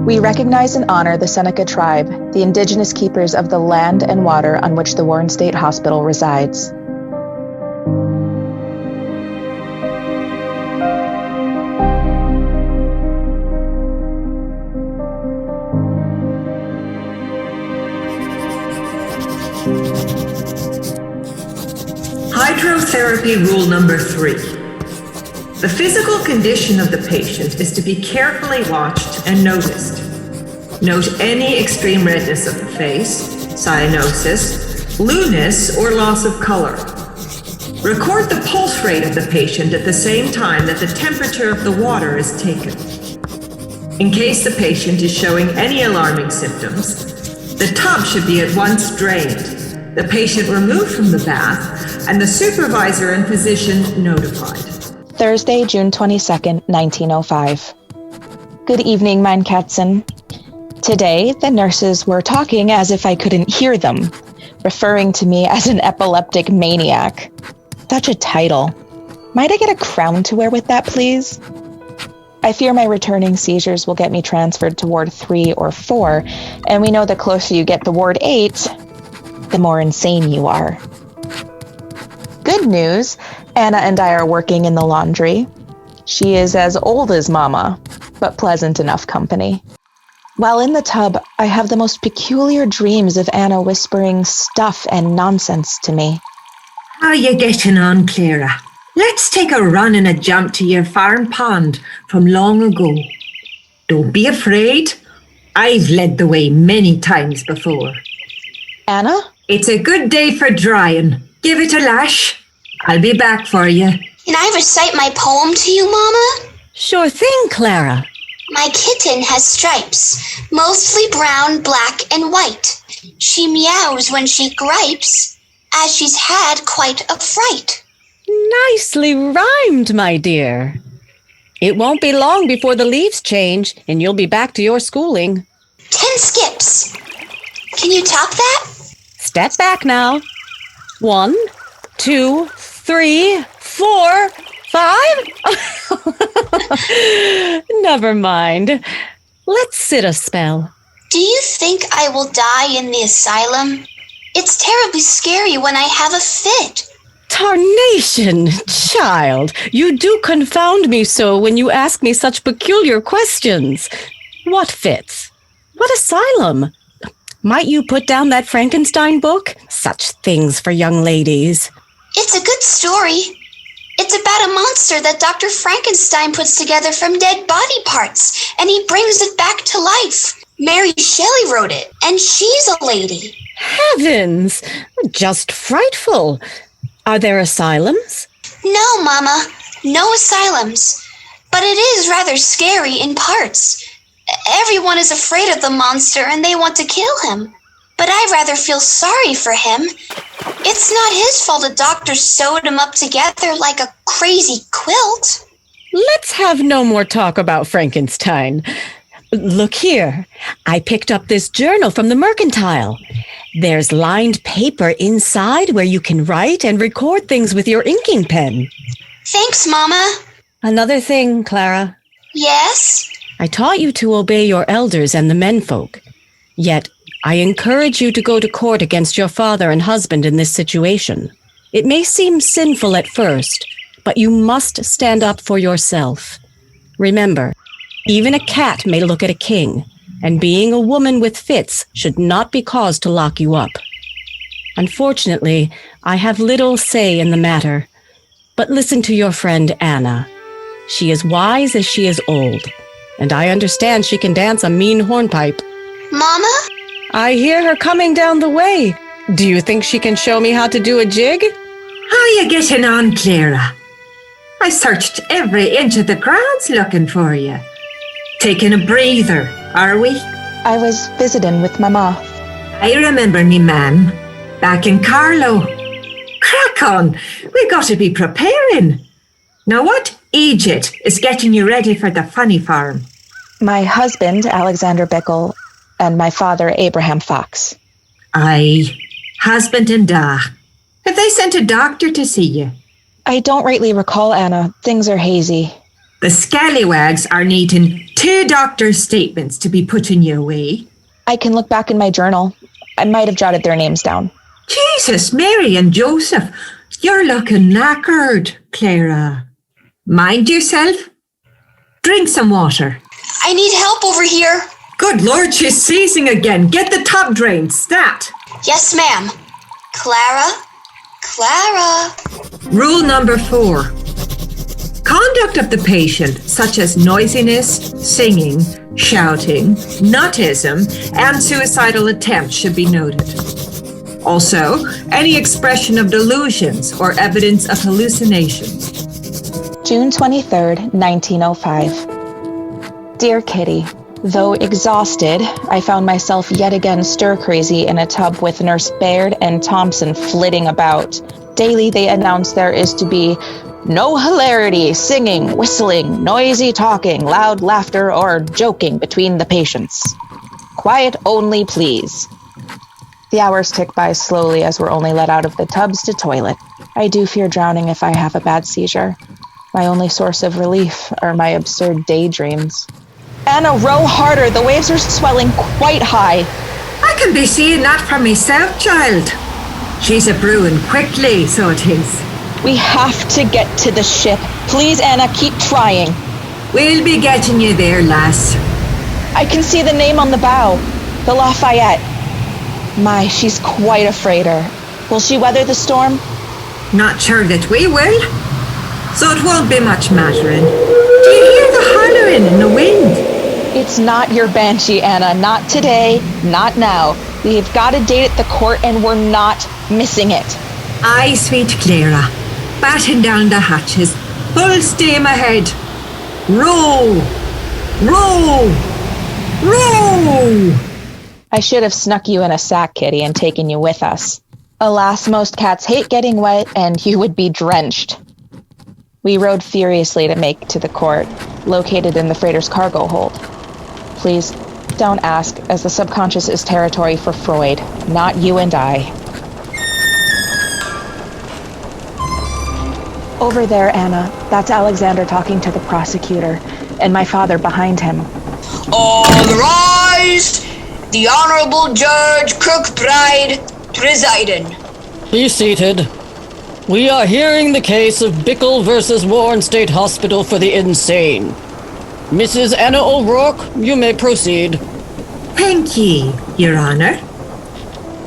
We recognize and honor the Seneca tribe, the indigenous keepers of the land and water on which the Warren State Hospital resides. Hydrotherapy rule number 3. The physical condition of the patient is to be carefully watched and noticed. Note any extreme redness of the face, cyanosis, blueness, or loss of color. Record the pulse rate of the patient at the same time that the temperature of the water is taken. In case the patient is showing any alarming symptoms, the tub should be at once drained, the patient removed from the bath, and the supervisor and physician notified. Thursday, June 22nd, 1905. Good evening, mein Katzen. Today, the nurses were talking as if I couldn't hear them, referring to me as an epileptic maniac. Such a title. Might I get a crown to wear with that, please? I fear my returning seizures will get me transferred to Ward 3 or 4, and we know the closer you get to Ward 8, the more insane you are. Good news, Anna and I are working in the laundry. She is as old as Mama, but pleasant enough company. While in the tub, I have the most peculiar dreams of Anna whispering stuff and nonsense to me. How are you getting on, Clara? Let's take a run and a jump to your farm pond from long ago. Don't be afraid. I've led the way many times before. Anna? It's a good day for drying. Give it a lash. I'll be back for you. Can I recite my poem to you, Mama? Sure thing, Clara. My kitten has stripes, mostly brown, black, and white. She meows when she gripes, as she's had quite a fright. Nicely rhymed, my dear. It won't be long before the leaves change, and you'll be back to your schooling. 10 skips. Can you top that? Step back now. 1, 2, 3, 4, 5? Never mind. Let's sit a spell. Do you think I will die in the asylum? It's terribly scary when I have a fit. Tarnation, child, you do confound me so when you ask me such peculiar questions. What fits? What asylum? Might you put down that Frankenstein book? Such things for young ladies. It's a good story. It's about a monster that Dr. Frankenstein puts together from dead body parts, and he brings it back to life. Mary Shelley wrote it, and she's a lady. Heavens! Just frightful. Are there asylums? No, Mama, no asylums. But it is rather scary in parts. Everyone is afraid of the monster and they want to kill him. But I rather feel sorry for him. It's not his fault a doctor sewed him up together like a crazy quilt. Let's have no more talk about Frankenstein. Look here. I picked up this journal from the Mercantile. There's lined paper inside where you can write and record things with your inking pen. Thanks, Mama. Another thing, Clara. Yes? I taught you to obey your elders and the menfolk. Yet, I encourage you to go to court against your father and husband in this situation. It may seem sinful at first, but you must stand up for yourself. Remember, even a cat may look at a king, and being a woman with fits should not be cause to lock you up. Unfortunately, I have little say in the matter, but listen to your friend Anna. She is wise as she is old, and I understand she can dance a mean hornpipe. Mama? I hear her coming down the way. Do you think she can show me how to do a jig? How are you getting on, Clara? I searched every inch of the grounds looking for you. Taking a breather, are we? I was visiting with Mama. I remember me, ma'am. Back in Carlow. Crack on. We got to be preparing. Now what Egypt is getting you ready for the funny farm? My husband, Alexander Bickle, and my father, Abraham Fox. Aye, husband and da. Have they sent a doctor to see you? I don't rightly recall, Anna. Things are hazy. The scallywags are needing 2 doctors' statements to be put in your way. I can look back in my journal. I might have jotted their names down. Jesus, Mary and Joseph, you're looking knackered, Clara. Mind yourself. Drink some water. I need help over here. Good Lord, she's seizing again. Get the tub drained, stat. Yes, ma'am. Clara? Rule number 4. Conduct of the patient, such as noisiness, singing, shouting, nuttism, and suicidal attempts should be noted. Also, any expression of delusions or evidence of hallucinations. June 23rd, 1905. Dear Kitty, though exhausted, I found myself yet again stir-crazy in a tub with Nurse Baird and Thompson flitting about. Daily they announce there is to be no hilarity, singing, whistling, noisy talking, loud laughter, or joking between the patients. Quiet only, please. The hours tick by slowly as we're only let out of the tubs to toilet. I do fear drowning if I have a bad seizure. My only source of relief are my absurd daydreams. Anna, row harder. The waves are swelling quite high. I can be seeing that for myself, child. She's a brewing quickly, so it is. We have to get to the ship. Please, Anna, keep trying. We'll be getting you there, lass. I can see the name on the bow. The Lafayette. My, she's quite a freighter. Will she weather the storm? Not sure that we will. So it won't be much mattering. Do you hear the hollering in the wind? It's not your banshee, Anna. Not today. Not now. We've got a date at the court and we're not missing it. Aye, sweet Clara. Batten down the hatches. Full steam ahead. Row! Row! Row! I should have snuck you in a sack, Kitty, and taken you with us. Alas, most cats hate getting wet, and you would be drenched. We rowed furiously to make to the court, located in the freighter's cargo hold. Please, don't ask, as the subconscious is territory for Freud, not you and I. Over there, Anna, that's Alexander talking to the prosecutor, and my father behind him. All rise! The Honorable Judge Kirkbride presiding. Be seated. We are hearing the case of Bickle versus Warren State Hospital for the Insane. Mrs. Anna O'Rourke, you may proceed. Thank ye, Your Honor.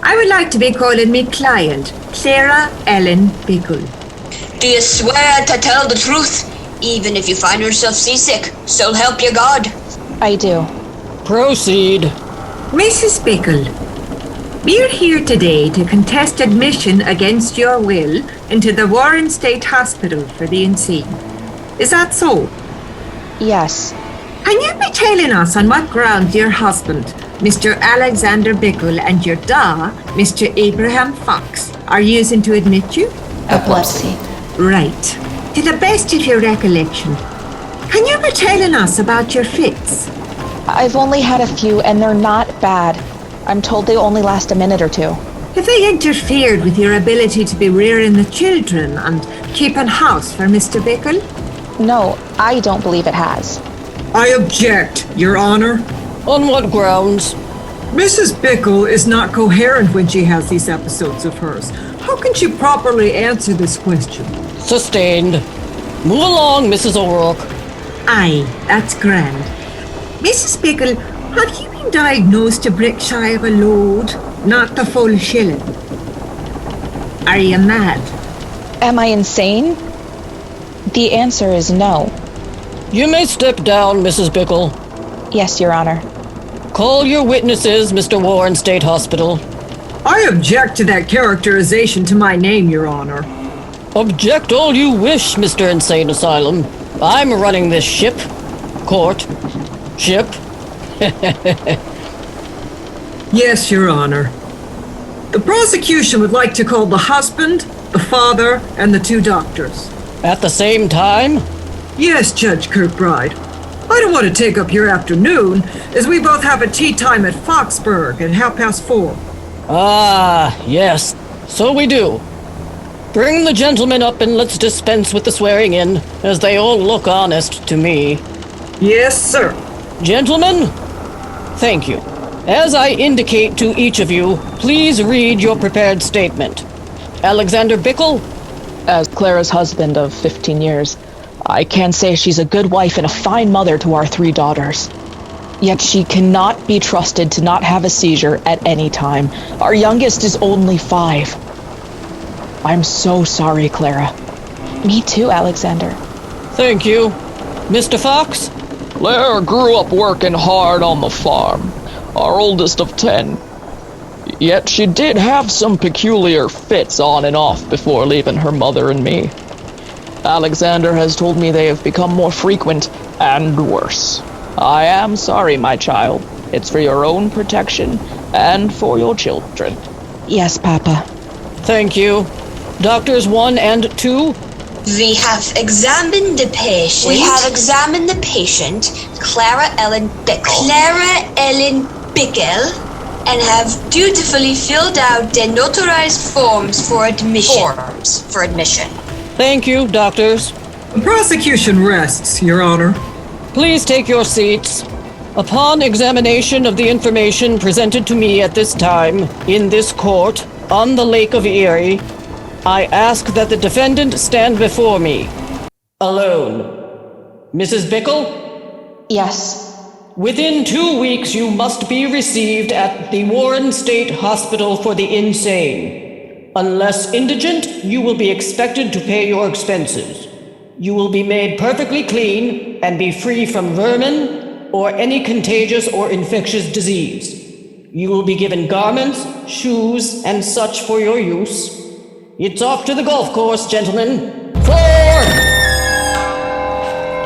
I would like to be calling me client, Clara Ellen Bickle. Do you swear to tell the truth, even if you find yourself seasick? So help you God. I do. Proceed. Mrs. Bickle, we're here today to contest admission against your will into the Warren State Hospital for the Insane. Is that so? Yes. Can you be telling us on what grounds your husband, Mr. Alexander Bickle, and your da, Mr. Abraham Fox, are using to admit you? Epilepsy. Right. To the best of your recollection, can you be telling us about your fits? I've only had a few, and they're not bad. I'm told they only last a minute or two. Have they interfered with your ability to be rearing the children and keeping house for Mr. Bickle? No, I don't believe it has. I object, Your Honor. On what grounds? Mrs. Bickle is not coherent when she has these episodes of hers. How can she properly answer this question? Sustained. Move along, Mrs. O'Rourke. Aye, that's grand. Mrs. Bickle, have you been diagnosed a brick shy of a load, not the full shilling? Are you mad? Am I insane? The answer is no. You may step down, Mrs. Bickle. Yes, Your Honor. Call your witnesses, Mr. Warren State Hospital. I object to that characterization to my name, Your Honor. Object all you wish, Mr. Insane Asylum. I'm running this ship. Court. Ship. Yes, Your Honor. The prosecution would like to call the husband, the father, and the 2 doctors. At the same time? Yes, Judge Kirkbride. I don't want to take up your afternoon, as we both have a tea time at Foxburg at 4:30. Ah, yes. So we do. Bring the gentlemen up and let's dispense with the swearing in, as they all look honest to me. Yes, sir. Gentlemen, thank you. As I indicate to each of you, please read your prepared statement. Alexander Bickle? As Clara's husband of 15 years, I can say she's a good wife and a fine mother to our 3 daughters. Yet she cannot be trusted to not have a seizure at any time. Our youngest is only 5. I'm so sorry, Clara. Me too, Alexander. Thank you. Mr. Fox? Clara grew up working hard on the farm, our oldest of 10. Yet she did have some peculiar fits on and off before leaving her mother and me. Alexander has told me they have become more frequent and worse. I am sorry, my child. It's for your own protection and for your children. Yes, Papa. Thank you. Doctors 1 and 2? We have examined the patient. Clara Ellen Bickle, and have dutifully filled out the notarized forms for admission. Thank you, doctors. The prosecution rests, Your Honor. Please take your seats. Upon examination of the information presented to me at this time, in this court, on the Lake of Erie, I ask that the defendant stand before me, alone. Mrs. Bickle? Yes. Within 2 weeks, you must be received at the Warren State Hospital for the Insane. Unless indigent, you will be expected to pay your expenses. You will be made perfectly clean and be free from vermin or any contagious or infectious disease. You will be given garments, shoes, and such for your use. It's off to the golf course, gentlemen. Forward!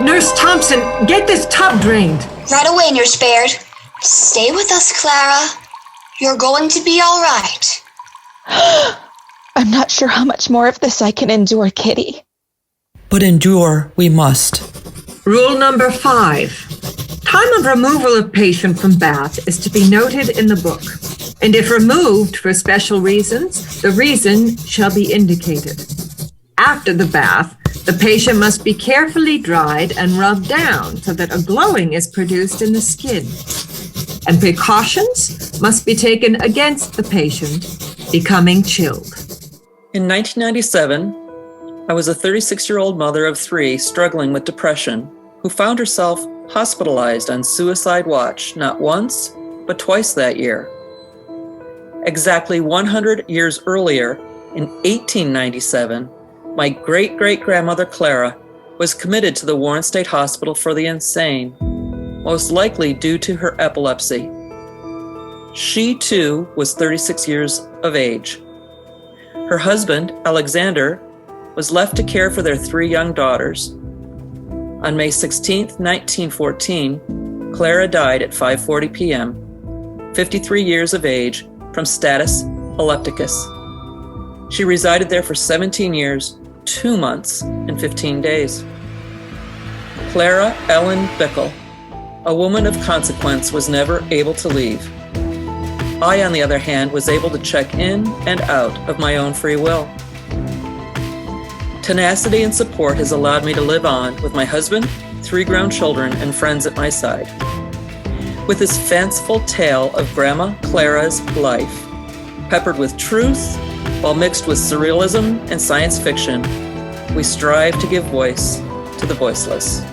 Nurse Thompson, get this tub drained. Right away, Nurse Baird. Stay with us, Clara. You're going to be all right. I'm not sure how much more of this I can endure, Kitty. But endure we must. Rule number 5. Time of removal of patient from bath is to be noted in the book. And if removed for special reasons, the reason shall be indicated. After the bath, the patient must be carefully dried and rubbed down so that a glowing is produced in the skin. And precautions must be taken against the patient becoming chilled. In 1997, I was a 36-year-old mother of 3 struggling with depression who found herself hospitalized on suicide watch not once, but twice that year. Exactly 100 years earlier, in 1897, my great-great-grandmother Clara was committed to the Warren State Hospital for the Insane, most likely due to her epilepsy. She, too, was 36 years of age. Her husband, Alexander, was left to care for their 3 young daughters. On May 16, 1914, Clara died at 5:40 p.m., 53 years of age, from status epilepticus. She resided there for 17 years, 2 months, and 15 days. Clara Ellen Bickle, a woman of consequence, was never able to leave. I, on the other hand, was able to check in and out of my own free will. Tenacity and support has allowed me to live on with my husband, 3 grown children, and friends at my side. With this fanciful tale of Grandma Clara's life, peppered with truth while mixed with surrealism and science fiction, we strive to give voice to the voiceless.